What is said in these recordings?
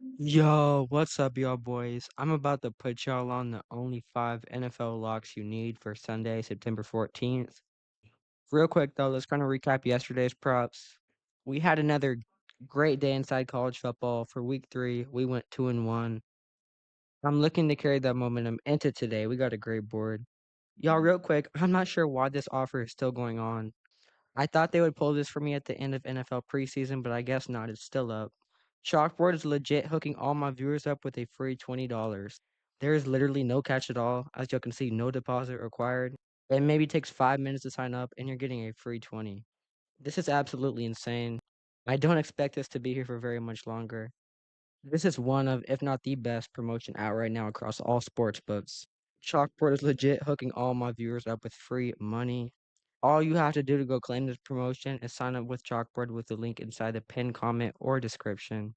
Yo, what's up, y'all boys? I'm about to put y'all on the only 5 NFL locks you need for Sunday, September 14th. Real quick though, let's kind of recap yesterday's props. We had another great day inside college football. For week 3, we went 2-1. I'm looking to carry that momentum into today. We got a great board. Y'all, real quick, I'm not sure why this offer is still going on. I thought they would pull this for me at the end of NFL preseason, but I guess not. It's still up. Chalkboard is legit hooking all my viewers up with a free $20. There is literally no catch at all. As you can see, no deposit required. It maybe takes 5 minutes to sign up, and you're getting a free 20. This is absolutely insane. I don't expect this to be here for very much longer. This is one of, if not the best promotion out right now across all sports books. Chalkboard is legit hooking all my viewers up with free money. All you have to do to go claim this promotion is sign up with Chalkboard with the link inside the pinned comment or description.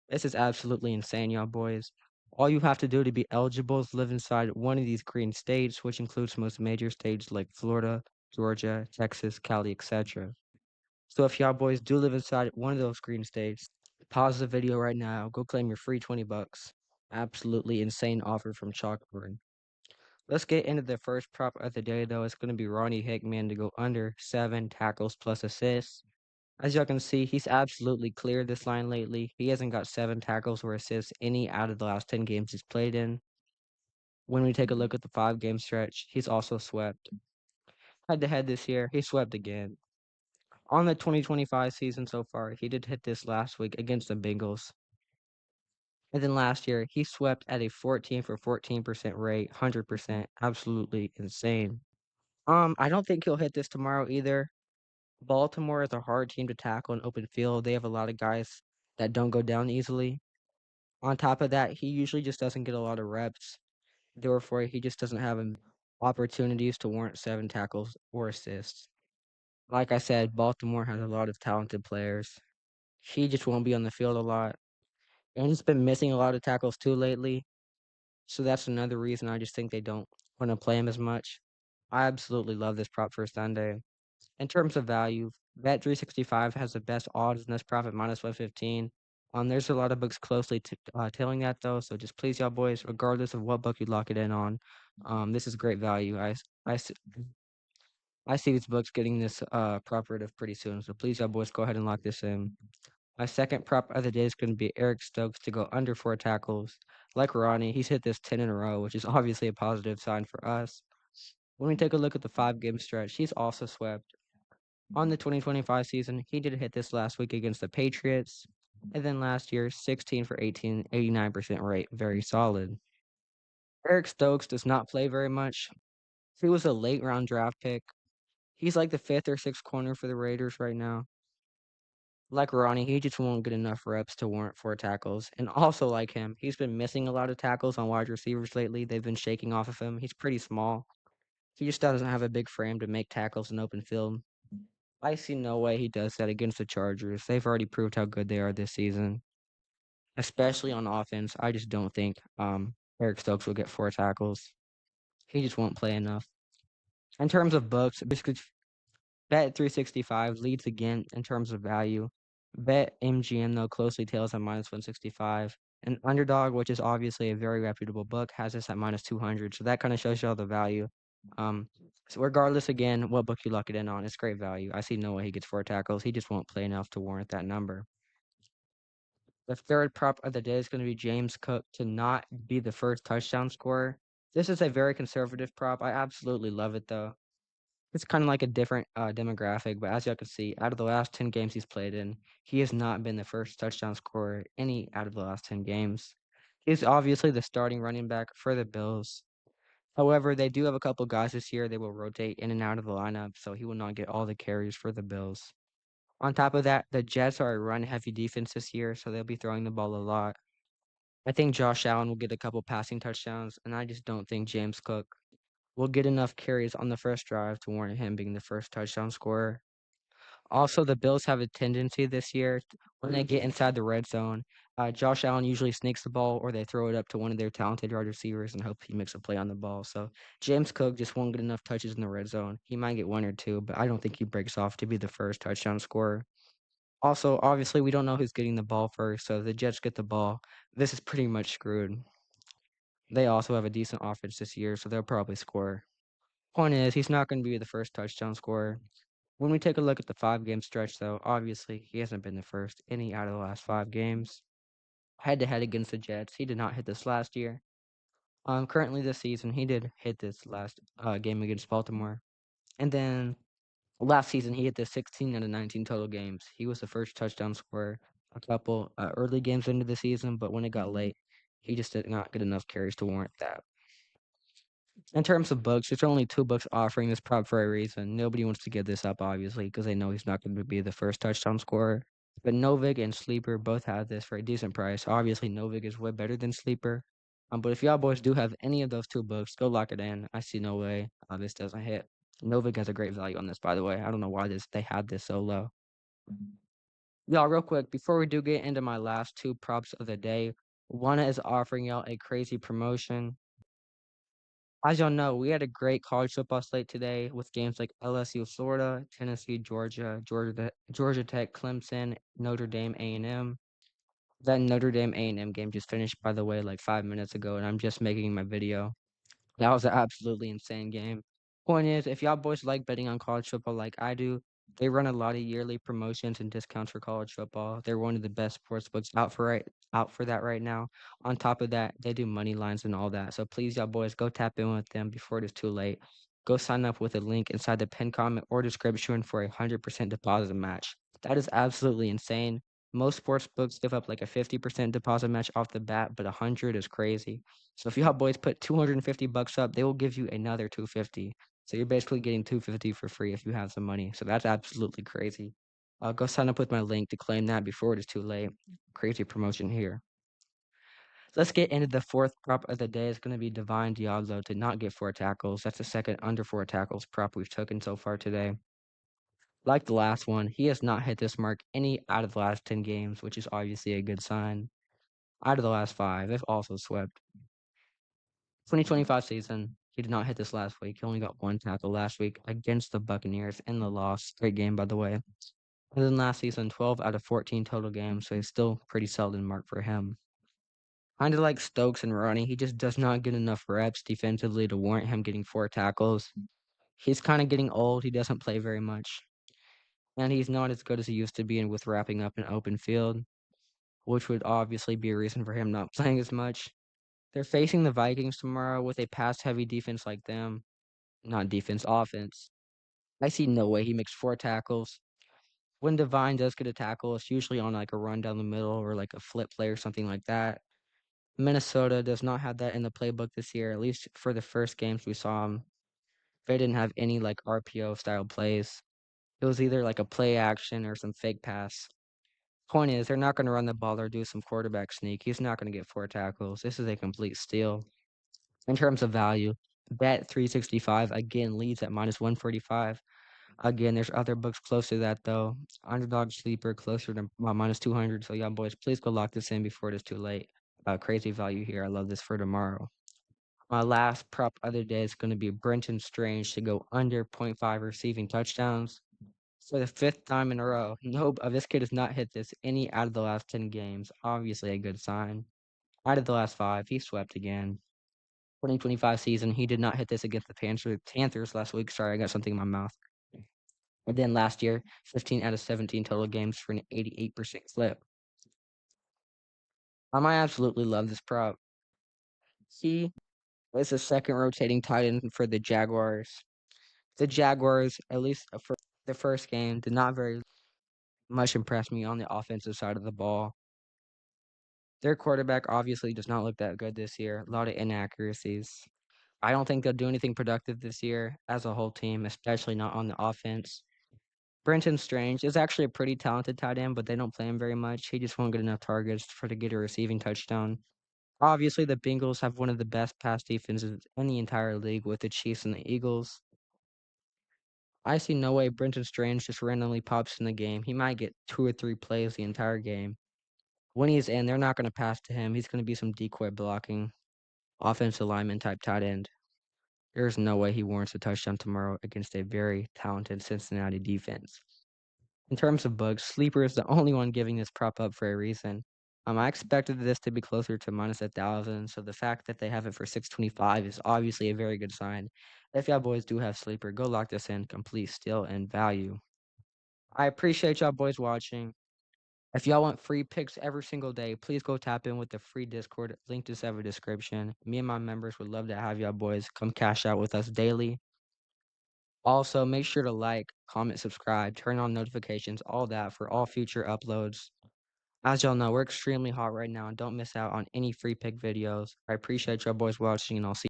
This is absolutely insane, y'all boys. All you have to do to be eligible is live inside one of these green states, which includes most major states like Florida, Georgia, Texas, Cali, etc. So if y'all boys do live inside one of those green states, pause the video right now, go claim your free 20 bucks. Absolutely insane offer from Chalkboard. Let's get into the first prop of the day though. It's gonna be Ronnie Hickman to go under 7 tackles plus assists. As y'all can see, he's absolutely cleared this line lately. He hasn't got 7 tackles or assists any out of the last 10 games he's played in. When we take a look at the 5 game stretch, he's also swept. Head to head this year, he swept again. On the 2025 season so far, he did hit this last week against the Bengals. And then last year, he swept at a 14 for 14% rate, 100%. Absolutely insane. I don't think he'll hit this tomorrow either. Baltimore is a hard team to tackle in open field. They have a lot of guys that don't go down easily. On top of that, he usually just doesn't get a lot of reps. Therefore, he just doesn't have opportunities to warrant 7 tackles or assists. Like I said, Baltimore has a lot of talented players. He just won't be on the field a lot. And he's been missing a lot of tackles too lately. So that's another reason I just think they don't want to play him as much. I absolutely love this prop for Sunday. In terms of value, Bet365 has the best odds in this prop at -115. There's a lot of books closely tailing that though, so just please y'all boys, regardless of what book you lock it in on, this is great value. I, s- I see these books getting this prop rated pretty soon, so please y'all boys go ahead and lock this in. My second prop of the day is going to be Eric Stokes to go under 4 tackles. Like Ronnie, he's hit this 10 in a row, which is obviously a positive sign for us. When we take a look at the 5 game stretch, he's also swept. On the 2025 season, he did hit this last week against the Patriots. And then last year, 16 for 18, 89% rate. Very solid. Eric Stokes does not play very much. He was a late round draft pick. He's like the fifth or sixth corner for the Raiders right now. Like Ronnie, he just won't get enough reps to warrant 4 tackles. And also like him, he's been missing a lot of tackles on wide receivers lately. They've been shaking off of him. He's pretty small. He just doesn't have a big frame to make tackles in open field. I see no way he does that against the Chargers. They've already proved how good they are this season, especially on offense. I just don't think Eric Stokes will get 4 tackles. He just won't play enough. In terms of books, basically Bet 365 leads again in terms of value. Bet MGM though closely tails at -165. And Underdog, which is obviously a very reputable book, has this at -200. So that kind of shows you all the value. Um, so regardless, again, what book you lock it in on, it's great value. I see no way he gets 4 tackles. He just won't play enough to warrant that number. The third prop of the day is going to be James Cook to not be the first touchdown scorer. This is a very conservative prop. I absolutely love it though. It's kind of like a different demographic, but as y'all can see, out of the last 10 games he's played in, he has not been the first touchdown scorer any out of the last 10 games. He's obviously the starting running back for the Bills. However, they do have a couple guys this year. They will rotate in and out of the lineup, so he will not get all the carries for the Bills. On top of that, the Jets are a run-heavy defense this year, so they'll be throwing the ball a lot. I think Josh Allen will get a couple passing touchdowns, and I just don't think James Cook will get enough carries on the first drive to warrant him being the first touchdown scorer. Also, the Bills have a tendency this year when they get inside the red zone. Josh Allen usually sneaks the ball or they throw it up to one of their talented wide receivers and hope he makes a play on the ball. So James Cook just won't get enough touches in the red zone. He might get one or two, but I don't think he breaks off to be the first touchdown scorer. Also, obviously, we don't know who's getting the ball first, so if the Jets get the ball, this is pretty much screwed. They also have a decent offense this year, so they'll probably score. Point is, he's not going to be the first touchdown scorer. When we take a look at the 5 game stretch, though, obviously, he hasn't been the first any out of the last 5 games. Head to head against the Jets, he did not hit this last year. Currently this season, he did hit this last game against Baltimore. And then last season, he hit the 16 out of 19 total games. He was the first touchdown scorer a couple early games into the season, but when it got late, he just did not get enough carries to warrant that. In terms of books, there's only 2 books offering this prop for a reason. Nobody wants to give this up, obviously, because they know he's not going to be the first touchdown scorer. But Novik and Sleeper both have this for a decent price. Obviously, Novik is way better than Sleeper. But if y'all boys do have any of those 2 books, go lock it in. I see no way this doesn't hit. Novik has a great value on this, by the way. I don't know why they had this so low. Y'all, real quick, before we do get into my last 2 props of the day, Wanna is offering y'all a crazy promotion. As y'all know, we had a great college football slate today with games like LSU, Florida, Tennessee, Georgia Tech, Clemson, Notre Dame, A&M. That Notre Dame A&M game just finished, by the way, like 5 minutes ago, and I'm just making my video. That was an absolutely insane game. Point is, if y'all boys like betting on college football like I do, they run a lot of yearly promotions and discounts for college football. They're one of the best sports books out for that right now. On top of that, they do money lines and all that. So please, y'all boys, go tap in with them before it is too late. Go sign up with a link inside the pinned comment or description for a 100% deposit match. That is absolutely insane. Most sports books give up like a 50% deposit match off the bat, but 100 is crazy. So if y'all boys put $250 up, they will give you another 250. So you're basically getting 250 for free if you have some money. So that's absolutely crazy. Go sign up with my link to claim that before it is too late. Crazy promotion here. Let's get into the 4th prop of the day. It's going to be Divine Diablo to not get 4 tackles. That's the second under 4 tackles prop we've taken so far today. Like the last one, he has not hit this mark any out of the last 10 games, which is obviously a good sign. Out of the last 5, they've also swept. 2025 season, he did not hit this last week. He only got 1 tackle last week against the Buccaneers in the loss. Great game, by the way. And then last season, 12 out of 14 total games, so he's still pretty solid mark for him. Kind of like Stokes and Ronnie, he just does not get enough reps defensively to warrant him getting 4 tackles. He's kind of getting old. He doesn't play very much. And he's not as good as he used to be with wrapping up an open field, which would obviously be a reason for him not playing as much. They're facing the Vikings tomorrow with a pass-heavy defense like them. Not defense, offense. I see no way he makes 4 tackles. When Divine does get a tackle, it's usually on like a run down the middle or like a flip play or something like that. Minnesota does not have that in the playbook this year, at least for the first games we saw them. They didn't have any like RPO style plays. It was either like a play action or some fake pass. Point is, they're not going to run the ball or do some quarterback sneak. He's not going to get 4 tackles. This is a complete steal. In terms of value, Bet 365 again leads at minus 145. Again, there's other books close to that though. Underdog Sleeper closer to minus 200. So y'all boys, please go lock this in before it is too late. Crazy value here. I love this for tomorrow. My last prop other day is going to be Brenton Strange to go under 0.5 receiving touchdowns for the 5th time in a row. Nope, this kid has not hit this any out of the last 10 games. Obviously a good sign. Out of the last 5, he swept again. 2025 season, he did not hit this against the Panthers last week. Sorry, I got something in my mouth. And then last year, 15 out of 17 total games for an 88% clip. I might absolutely love this prop. He is a second rotating tight end for the Jaguars. The Jaguars, at least for the first game, did not very much impress me on the offensive side of the ball. Their quarterback obviously does not look that good this year. A lot of inaccuracies. I don't think they'll do anything productive this year as a whole team, especially not on the offense. Brenton Strange is actually a pretty talented tight end, but they don't play him very much. He just won't get enough targets to get a receiving touchdown. Obviously, the Bengals have one of the best pass defenses in the entire league with the Chiefs and the Eagles. I see no way Brenton Strange just randomly pops in the game. He might get 2 or 3 plays the entire game. When he's in, they're not going to pass to him. He's going to be some decoy blocking, offensive lineman type tight end. There's no way he warrants a touchdown tomorrow against a very talented Cincinnati defense. In terms of books, Sleeper is the only one giving this prop up for a reason. I expected this to be closer to -1,000, so the fact that they have it for 625 is obviously a very good sign. If y'all boys do have Sleeper, go lock this in, complete steal and value. I appreciate y'all boys watching. If y'all want free picks every single day, please go tap in with the free Discord. Link to in the description. Me and my members would love to have y'all boys come cash out with us daily. Also, make sure to like, comment, subscribe, turn on notifications, all that for all future uploads. As y'all know, we're extremely hot right now and don't miss out on any free pick videos. I appreciate y'all boys watching and I'll see